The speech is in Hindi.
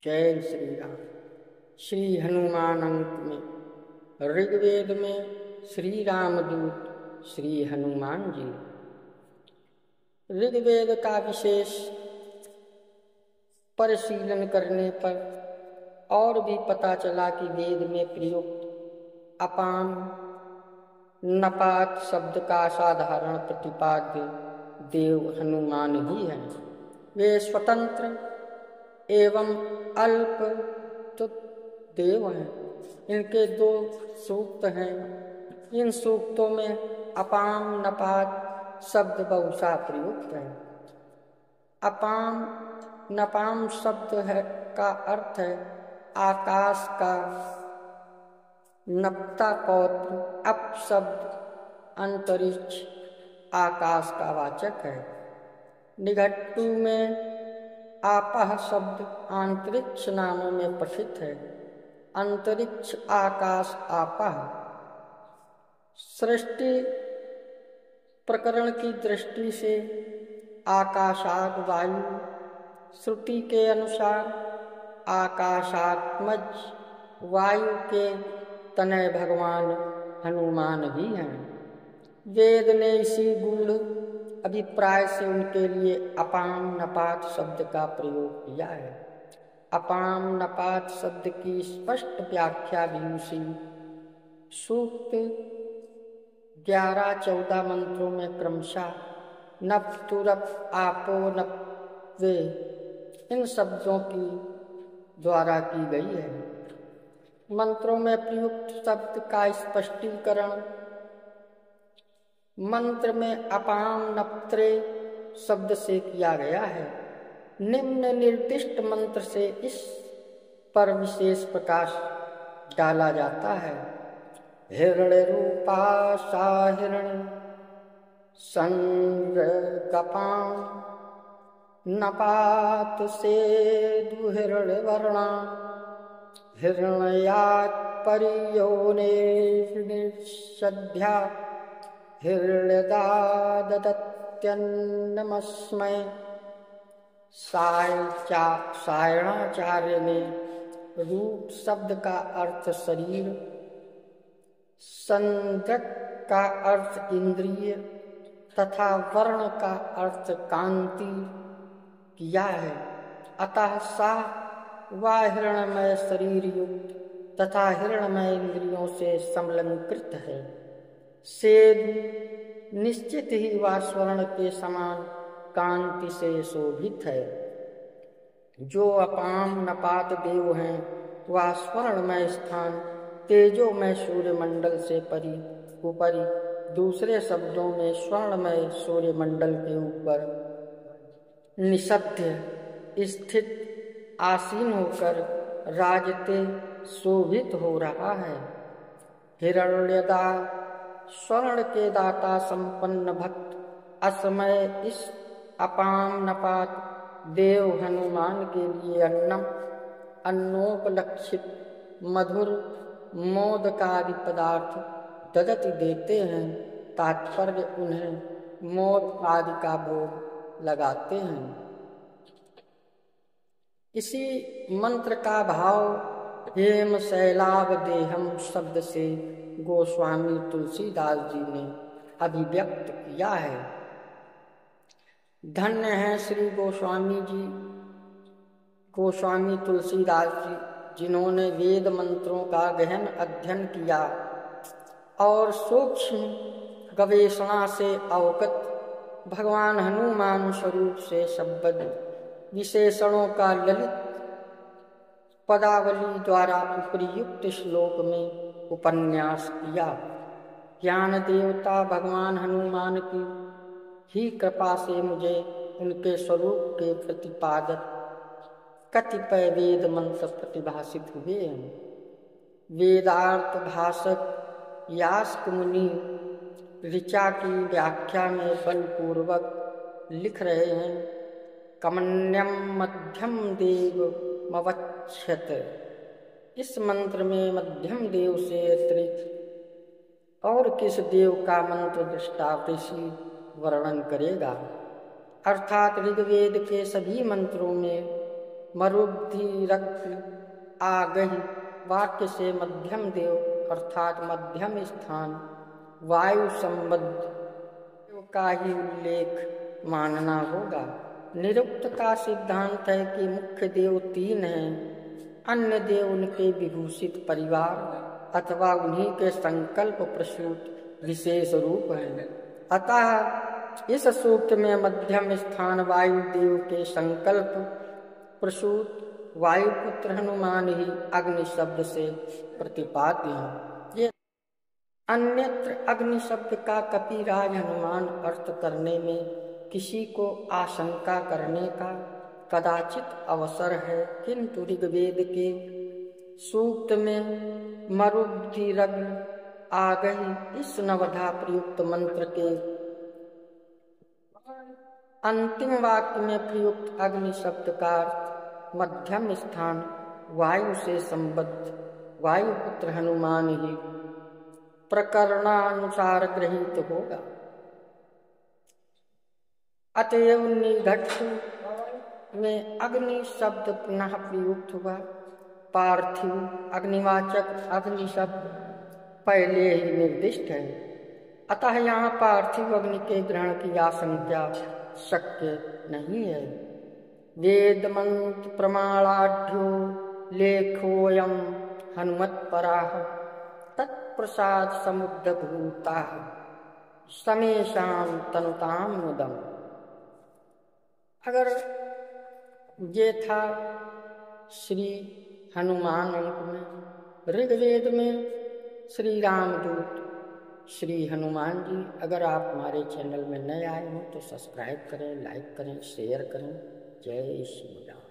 जय श्री राम। श्री हनुमान अंक में ऋग्वेद में श्री रामदूत श्री हनुमान जी। ऋग्वेद का विशेष परिशीलन करने पर और भी पता चला कि वेद में प्रयुक्त अपाम नपात शब्द का साधारण प्रतिपाद्य देव हनुमान ही है। वे स्वतंत्र एवं अल्प देव हैं। इनके दो सूक्त हैं। इन सूक्तों में अपाम नपात शब्द बहुशा प्रयुक्त है। अपाम नपाम शब्द है का अर्थ है आकाश का, नपता पौत्र, अप शब्द अंतरिक्ष आकाश का वाचक है। निघट्टू में आपह शब्द अंतरिक्ष नामों में प्रसिद्ध है। अंतरिक्ष आकाश आपह। सृष्टि प्रकरण की दृष्टि से आकाशाद वायु, श्रुति के अनुसार आकाशात्मज वायु के तनय भगवान हनुमान ही हैं। वेद ने इसी गूढ़ अभिप्राय से उनके लिए अपाम नपात शब्द का प्रयोग किया है। अपाम नपात शब्द की स्पष्ट व्याख्या भी उसी सूक्त 11-14 मंत्रों में क्रमशः नप तुरप आपो नप वे इन शब्दों की द्वारा की गई है। मंत्रों में प्रयुक्त शब्द का स्पष्टीकरण मंत्र में अपाम नप्त्रे शब्द से किया गया है। निम्न निर्दिष्ट मंत्र से इस पर विशेष प्रकाश डाला जाता है। हिरण्य रूपा सा हिरण्य संगपाम नपात से दुहिरण्य वर्णा हिरण्यात् परियोने निषद्ध्या हिरण्यदादत्यन्नमस्मै। सायणाचार्य ने रूप शब्द का अर्थ शरीर, संदक का अर्थ इंद्रिय तथा वर्ण का अर्थ कांति किया है। अतः सा वा हिरणमय शरीर युक्त तथा हिरणमय इंद्रियों से समलंकृत है। सेदु निश्चित ही वह स्वर्ण के समान कांति से शोभित है। जो अपाम नपात देव हैं वह स्वर्णमय स्थान तेजोमय सूर्यमंडल से ऊपरी, दूसरे शब्दों में स्वर्णमय सूर्यमंडल के ऊपर निषद्ध स्थित आसीन होकर राजते शोभित हो रहा है। हिरण्यदा स्वर्ण के दाता संपन्न भक्त असमय इस अपाम नपात देव हनुमान के लिए अन्नोपलक्षित मधुर मोदकादि पदार्थ ददति देते हैं। तात्पर्य उन्हें मोद आदि का भोग लगाते हैं। इसी मंत्र का भाव हेम शैलाभ देहम शब्द से गोस्वामी तुलसीदास जी ने अभिव्यक्त किया है। धन्य है श्री गोस्वामी तुलसीदास जी, जिन्होंने वेद मंत्रों का गहन अध्ययन किया और सूक्ष्म गवेषणा से अवगत भगवान हनुमान स्वरूप से शब्द विशेषणों का ललित पदावली द्वारा उपयुक्त श्लोक में उपन्यास किया। ज्ञान देवता भगवान हनुमान की ही कृपा से मुझे उनके स्वरूप के प्रतिपादक कतिपय वेद मंत्र प्रतिभाषित हुए हैं। वेदार्थ भाषक यास्क मुनि ऋचा की व्याख्या में बलपूर्वक लिख रहे हैं। कमन्यम मध्यम देव मवच्छत। इस मंत्र में मध्यम देव से अतिरिक्त और किस देव का मंत्र दृष्टा ऋषि वर्णन करेगा। अर्थात ऋग्वेद के सभी मंत्रों में मरुद्धि रक्त आ गई वाक्य से मध्यम देव अर्थात मध्यम स्थान वायु संबद्ध का ही उल्लेख मानना होगा। निरुक्त का सिद्धांत है कि मुख्य देव 3 हैं, अन्य देव उनके विभूषित परिवार अथवा उन्हीं के संकल्प प्रसूत विशेष रूप हैं। अतः इस सूक्त में मध्यम स्थान वायु देव के संकल्प प्रसूत वायुपुत्र हनुमान ही अग्नि शब्द से प्रतिपाद्य हैं। ये अन्यत्र अग्नि शब्द का कपिराज हनुमान अर्थ करने में किसी को आशंका करने का कदाचित अवसर है, किंतु ऋग्वेद के सूक्त में मरुद्धिरग् आ गई इस नवधा प्रयुक्त मंत्र के अंतिम वाक्य में प्रयुक्त अग्नि शब्द का अर्थ मध्यम स्थान वायु से संबद्ध वायुपुत्र हनुमान ही प्रकरणानुसार गृहीत होगा। अतएव निघट्टु में अग्नि शब्द पुनः प्रयुक्त हुआ। पार्थिव अग्निवाचक अग्नि शब्द पहले ही निर्दिष्ट है, अतः यहाँ पार्थिव अग्नि के ग्रहण की आशंका शक्य नहीं है। वेद मंत्र प्रमाणाढ्यो लेखोऽयं हनुमत्पराः तत्प्रसाद समुद्ध भूताः समेषां तनुतां मुदम्। अगर ये था श्री हनुमान अंक में, ऋग्वेद में श्री रामदूत श्री हनुमान जी। अगर आप हमारे चैनल में नए आए हो तो सब्सक्राइब करें, लाइक करें, शेयर करें। जय श्री राम।